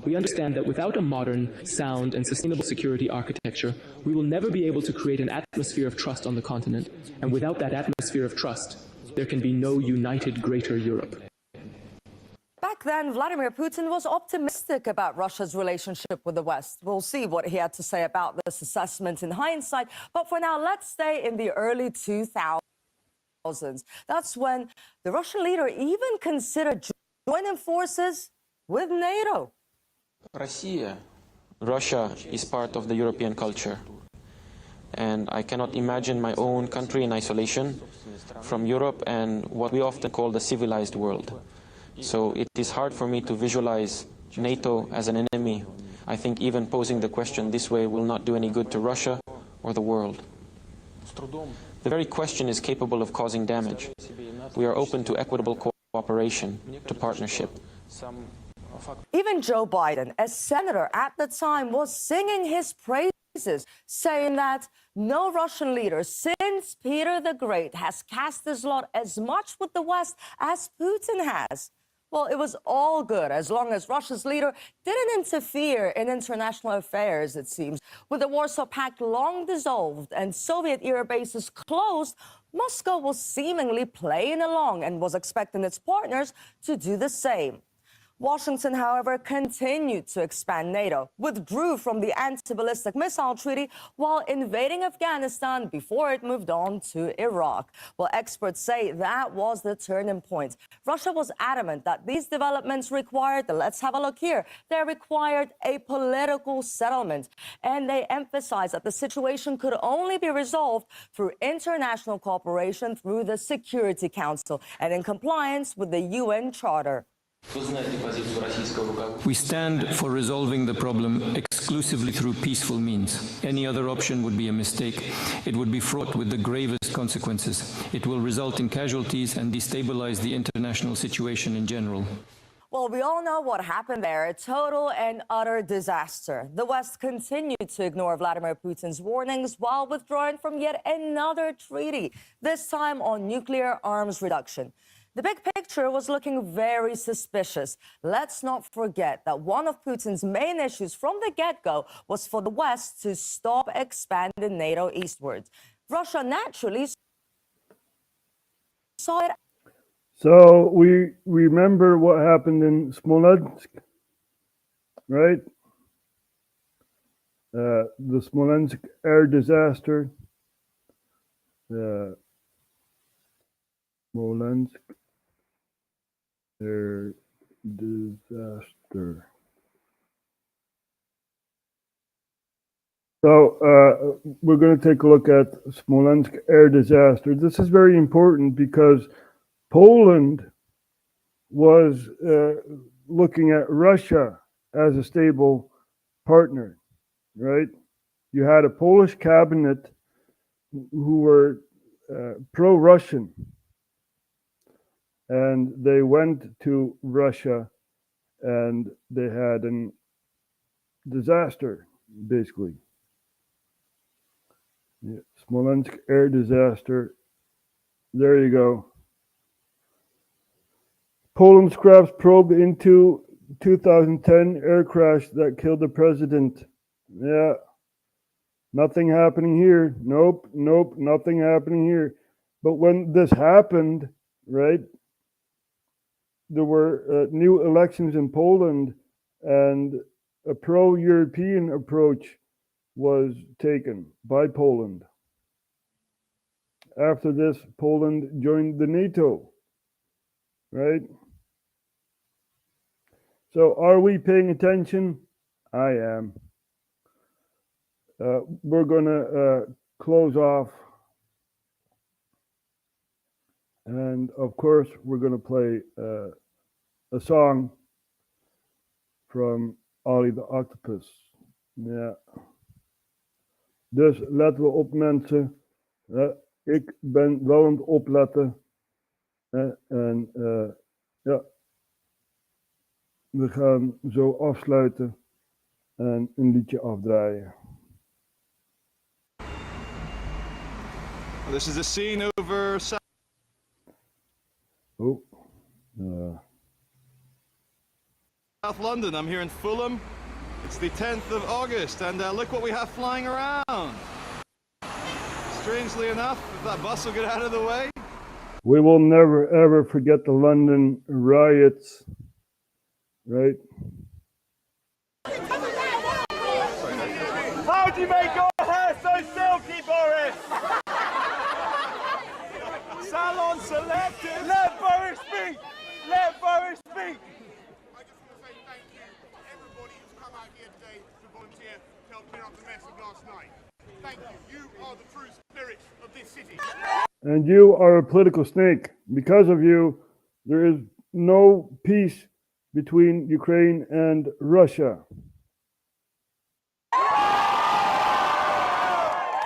We understand that without a modern, sound and sustainable security architecture, we will never be able to create an atmosphere of trust on the continent, and without that atmosphere of trust, there can be no united greater Europe. Back then, Vladimir Putin was optimistic about Russia's relationship with the West. We'll see what he had to say about this assessment in hindsight. But for now, let's stay in the early 2000s. That's when the Russian leader even considered joining forces with NATO. Russia is part of the European culture. And I cannot imagine my own country in isolation from Europe and what we often call the civilized world. So it is hard for me to visualize NATO as an enemy. I think even posing the question this way will not do any good to Russia or the world. The very question is capable of causing damage. We are open to equitable cooperation, to partnership. Even Joe Biden, a senator at the time, was singing his praises, saying that no Russian leader since Peter the Great has cast his lot as much with the West as Putin has. Well, it was all good as long as Russia's leader didn't interfere in international affairs, it seems. With the Warsaw Pact long dissolved and Soviet-era bases closed, Moscow was seemingly playing along and was expecting its partners to do the same. Washington, however, continued to expand NATO, withdrew from the anti-ballistic missile treaty while invading Afghanistan before it moved on to Iraq. Well, experts say that was the turning point. Russia was adamant that these developments required, let's have a look here, they required a political settlement. And they emphasized that the situation could only be resolved through international cooperation through the Security Council and in compliance with the UN Charter. We stand for resolving the problem exclusively through peaceful means. Any other option would be a mistake. It would be fraught with the gravest consequences. It will result in casualties and destabilize the international situation in general. Well, we all know what happened there, a total and utter disaster. The West continued to ignore Vladimir Putin's warnings while withdrawing from yet another treaty, this time on nuclear arms reduction. The big picture was looking very suspicious. Let's not forget that one of Putin's main issues from the get-go was for the West to stop expanding NATO eastwards. Russia naturally saw it. So we remember what happened in Smolensk, right? The Smolensk air disaster. Smolensk air disaster. So we're going to take a look at Smolensk air disaster. This is very important because Poland was looking at Russia as a stable partner, right? You had a Polish cabinet who were pro-Russian, and they went to Russia and they had a disaster, basically. Yeah, Smolensk air disaster. There you go. Poland scraps probe into 2010 air crash that killed the president. Yeah. Nothing happening here. Nope, nothing happening here. But when this happened, right, there were new elections in Poland and a pro-European approach was taken by Poland. After this, Poland joined the NATO, right? So are we paying attention? I am. We're going to close off. And of course, we're going to play a song from Ollie the Octopus. Ja. Dus letten we op, mensen. Ik ben wel aan het opletten. En ja. We gaan zo afsluiten en een liedje afdraaien. This is a scene over South London. I'm here in Fulham. It's the 10th of August, and look what we have flying around. Strangely enough, if that bus will get out of the way. We will never ever forget the London riots, right? How'd you make your hair so silky, Boris? Salon selected. Let Boris speak. Let Boris speak. I just want to say thank you to everybody who's come out here today to volunteer to help clean up the mess of last night. Thank you. You are the true spirit of this city. And you are a political snake. Because of you, there is no peace between Ukraine and Russia.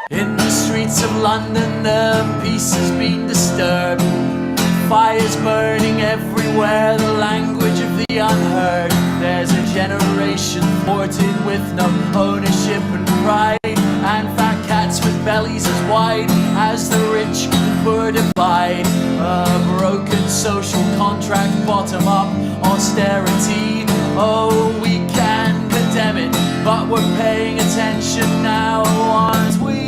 In the streets of London, the peace has been disturbed. Fires burning everywhere, the language of the unheard. There's a generation thwarted with no ownership and pride, and fat cats with bellies as wide as the rich and poor divide. A broken social contract, bottom up austerity. Oh, we can condemn it, but we're paying attention now, aren't we?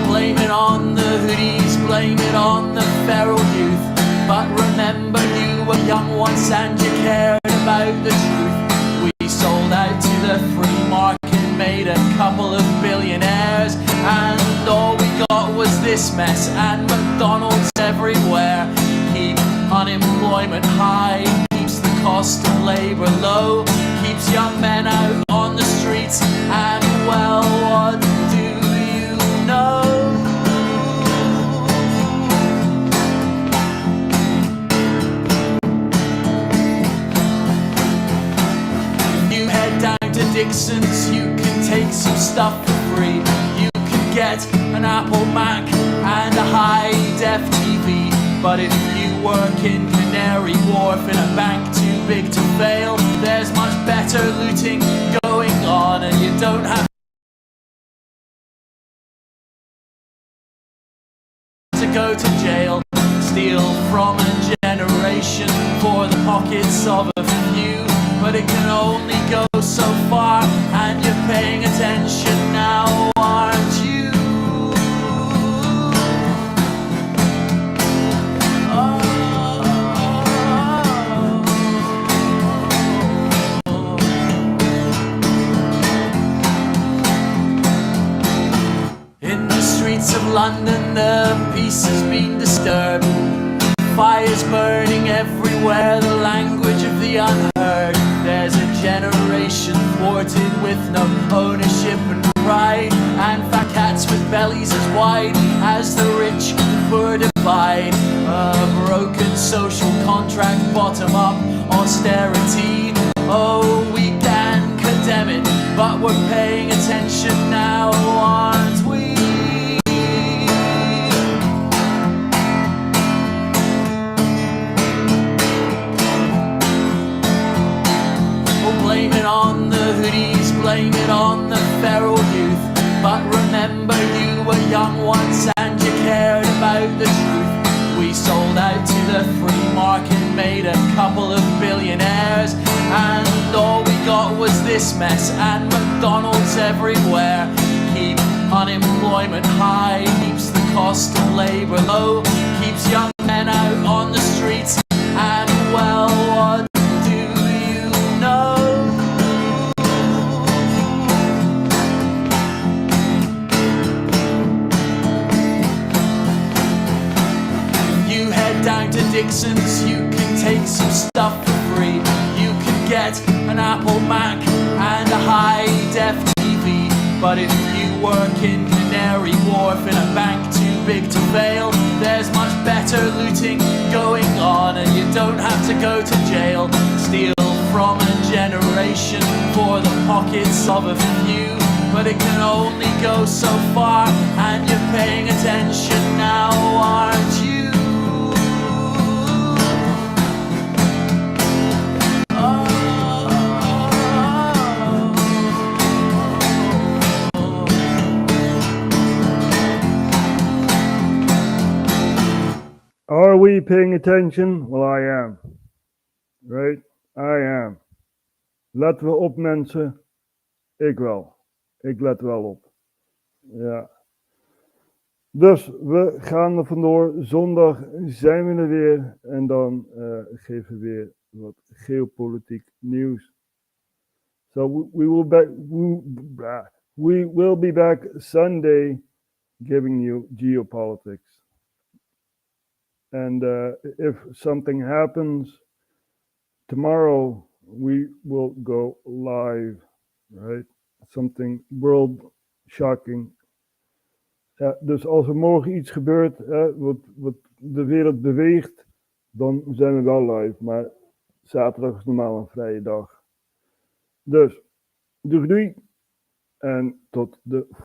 Blame it on the hoodies, blame it on the feral youth. But remember, you were young once and you cared about the truth. We sold out to the free market, made a couple of billionaires, and all we got was this mess and McDonald's everywhere. Keep unemployment high, keeps the cost of labour low, keeps young men out on the streets, and well, what do you know? Down to Dixon's, you can take some stuff for free. You can get an Apple Mac and a high-def TV. But if you work in Canary Wharf in a bank too big to fail, there's much better looting going on, and you don't have to go to jail. Steal from a generation for the pockets of a few. But it can only go so far, and you're paying attention now, aren't you? In the streets of London, the peace has been disturbed. Fires burning everywhere, the language of the unheard. There's a generation thwarted with no ownership and pride, and fat cats with bellies as wide as the rich and poor divide. A broken social contract, bottom up austerity. Oh, we can condemn it, but we're paying attention now, aren't we? Blame it on the hoodies, blame it on the feral youth. But remember, you were young once and you cared about the truth. We sold out to the free market, made a couple of billionaires, and all we got was this mess and McDonald's everywhere. Keep unemployment high, keeps the cost of labour low, keeps young men out on the streets, and well, what do you know? Down to Dixon's, you can take some stuff for free. You can get an Apple Mac and a high-def TV. But if you work in Canary Wharf in a bank too big to fail. There's much better looting going on, and you don't have to go to jail. Steal from a generation for the pockets of a few, but it can only go so far, and you're paying attention now, aren't you? Are we paying attention? Well, I am. Right? I am. Letten we op, mensen? Ik wel. Ik let wel op. Ja. Dus we gaan er vandoor. Zondag zijn we er weer. En dan geven we weer wat geopolitiek nieuws. So we will be back Sunday giving you geopolitics. And if something happens tomorrow, we will go live, right? Something world shocking. Dus als er morgen iets gebeurt, wat de wereld beweegt, dan zijn we wel live. Maar zaterdag is normaal een vrije dag. Dus, doei. En tot de